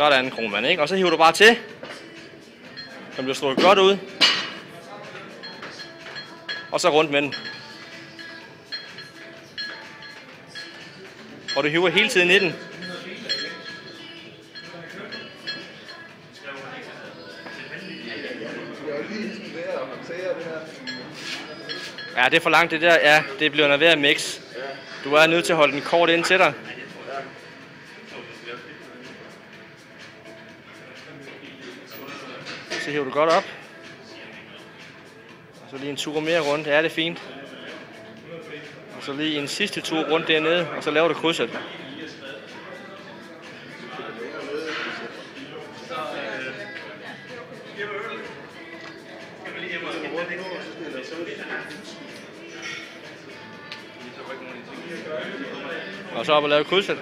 Sådan, Krohmann, ikke? Og så hiver du bare til. Den bliver strukket godt ud. Og så rundt med den. Og du hiver hele tiden i den. Ja, det er for langt det der. Ja, det bliver noget ved at mix. Du er nødt til at holde den kort ind til dig. Så hiver du godt op. Og så lige en tur mere rundt. Ja, det er fint. Og så lige en sidste tur rundt dernede, og så laver du krydset. Og så op og lave krydset.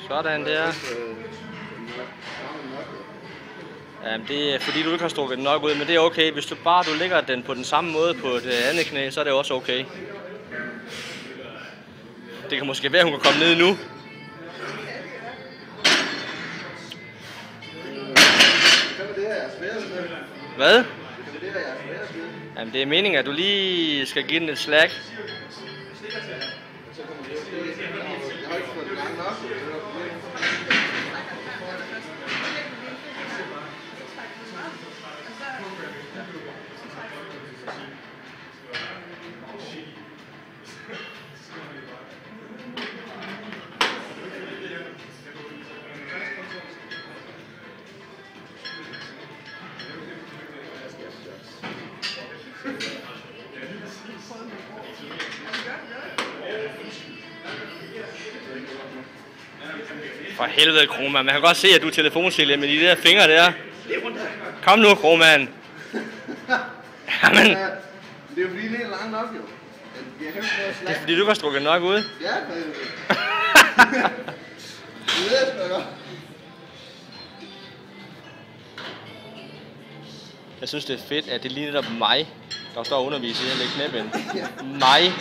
Sådan der. Jamen, det er fordi du ikke har strukket den nok ud, men det er okay. Hvis du lægger den på den samme måde på det andet knæ, så er det også okay. Det kan måske være, at hun kan komme ned nu. Hvad? Jamen, det er meningen, at du lige skal give den et slag. For helvede, Krohmann. Man kan godt se, at du er telefonsælger med de der fingre der. Kom nu, Krohmann. Jamen. Det er jo fordi, det er langt nok, jo. Det er fordi, du kan strukket nok ud. Ja, det Jeg synes, det er fedt, at det lige netop mig, der står og underviser i at lægge knæbind. Mig.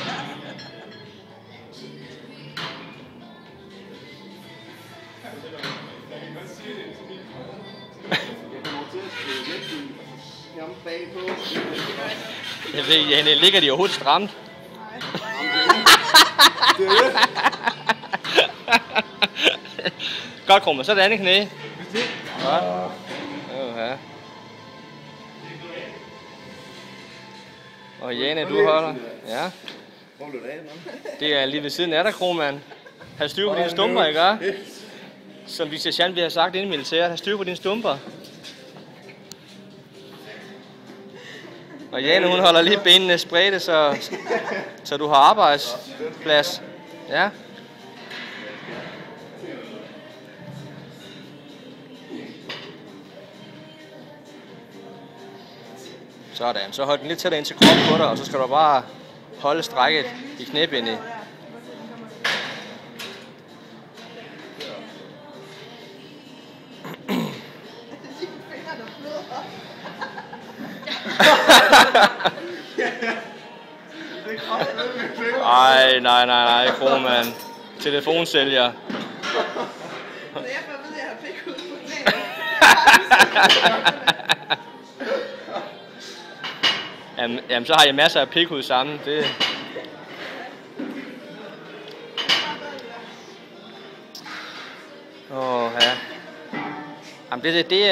Jeg ved, Janne, ligger de overhovedet stramt? Godt, Krohmann. Så er det andet knæ. Godt. Ja. Og Janne, du holder. Ja. Det er lige ved siden af dig, Krohmann. Har styr på dine stumper, ikke? Som vi sergeant vi har sagt inden i militæret. Har styr på dine stumper. Og Jane, hun holder lige benene spredte, så du har arbejdsplads. Ja. Sådan, så hold den lidt tættere ind til kroppen på dig, og så skal du bare holde strækket i knæbindet. Ej, nej, Krohmann. Telefonsælger. Jamen, så har jeg masser af pikhud sammen. Det... ja. Jamen, det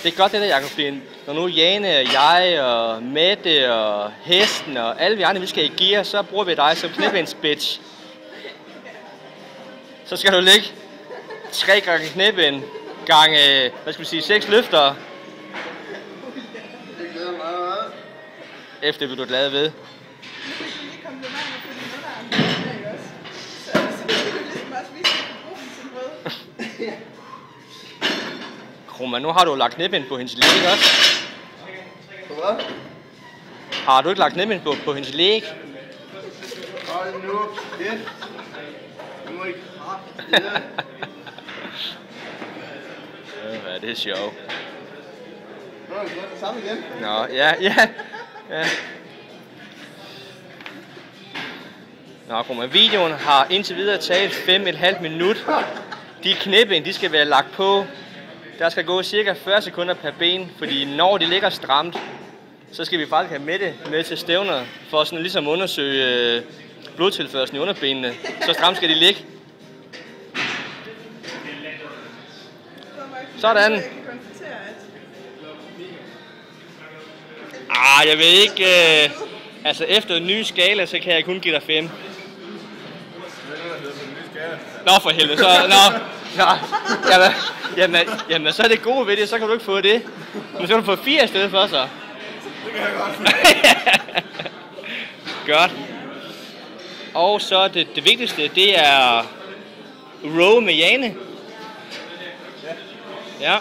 er godt det der, Jacob, fordi når nu Jane, jeg og Mette og hesten og alle vi andre, vi skal i gear, så bruger vi dig som knæbindsbitch. Så skal du ligge 3 gange knæbind, gange, 6 løfter. Efter vil du glad ved. Krohmann, nu har du lagt knæbind på hendes læg også. Hvad? Har du ikke lagt knæbind på hendes læg? Hold nu. Det. Du må ikke. Ja, det er sjovt. Nå, er det det samme igen? Nå, ja. Nå, men videoen har indtil videre taget 5,5 minut. De knæben, de skal være lagt på. Der skal gå cirka 40 sekunder per ben, fordi når de ligger stramt, så skal vi faktisk have med til stævner, for sådan ligesom undersøge blodtilførslen i underbenene. Så stramt skal de ligge. Sådan. Jeg ved ikke, altså efter en ny skala, så kan jeg kun give dig 5. Nå for helvede, så, jamen, så er det gode ved det, så kan du ikke få det. Men så kan du få 4 i stedet for, så. Det kan jeg godt. Godt. Og så det vigtigste, det er row med Jane. Ja.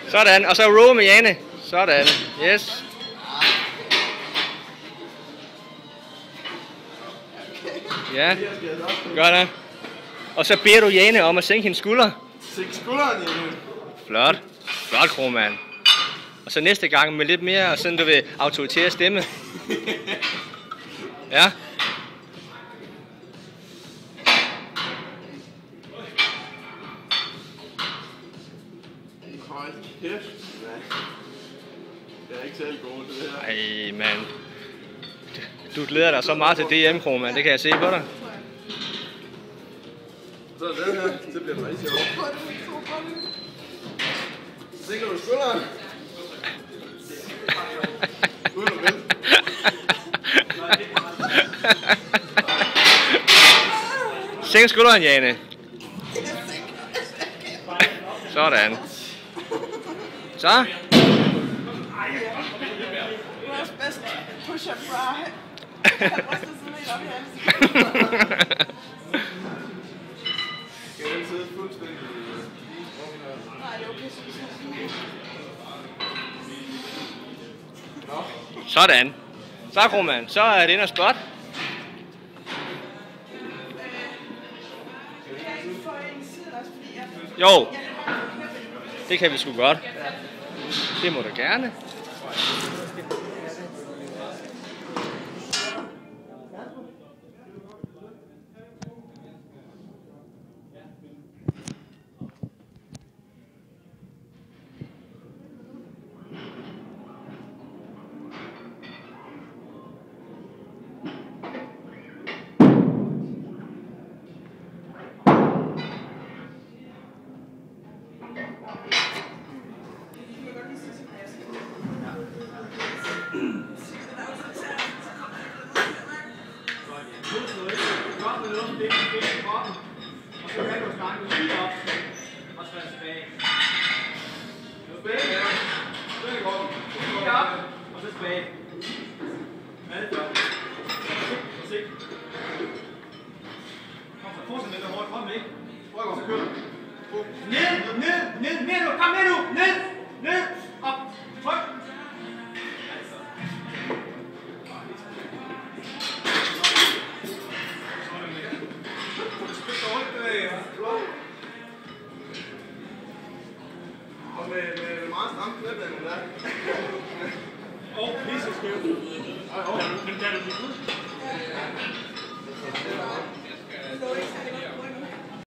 Sådan, og så row med Jane. Sådan, yes. Ja, godt da. Og så beder du Jane om at sænke hendes skulder. Sænk skulderen, Jane. Flot. Flot, Krohmann. Og så næste gang med lidt mere, sådan du vil autoritære stemme. Ja. Hold kæft, mand. Det er ikke særlig god, det her. Ej, mand. Du glæder dig så meget til DM, Krohmann. Det kan jeg se på dig. Så er den her, det bliver rigtig sjovt. Sænker du skulderen? Uden at vælge. Sænk skulderen, Jane. Sådan. Så. Vores bedste push-up bra. Jeg har rystet sådan helt op i halsen. Skal den sidde fuldstændig? Nej, det er okay, så Sådan. Så, Krohmann. Så er det ind og spot. Jo. Det kan vi sgu godt. Det må du gerne. Og med meget stramt knæb, den der. Pisse skævt. Men kan du blive ud?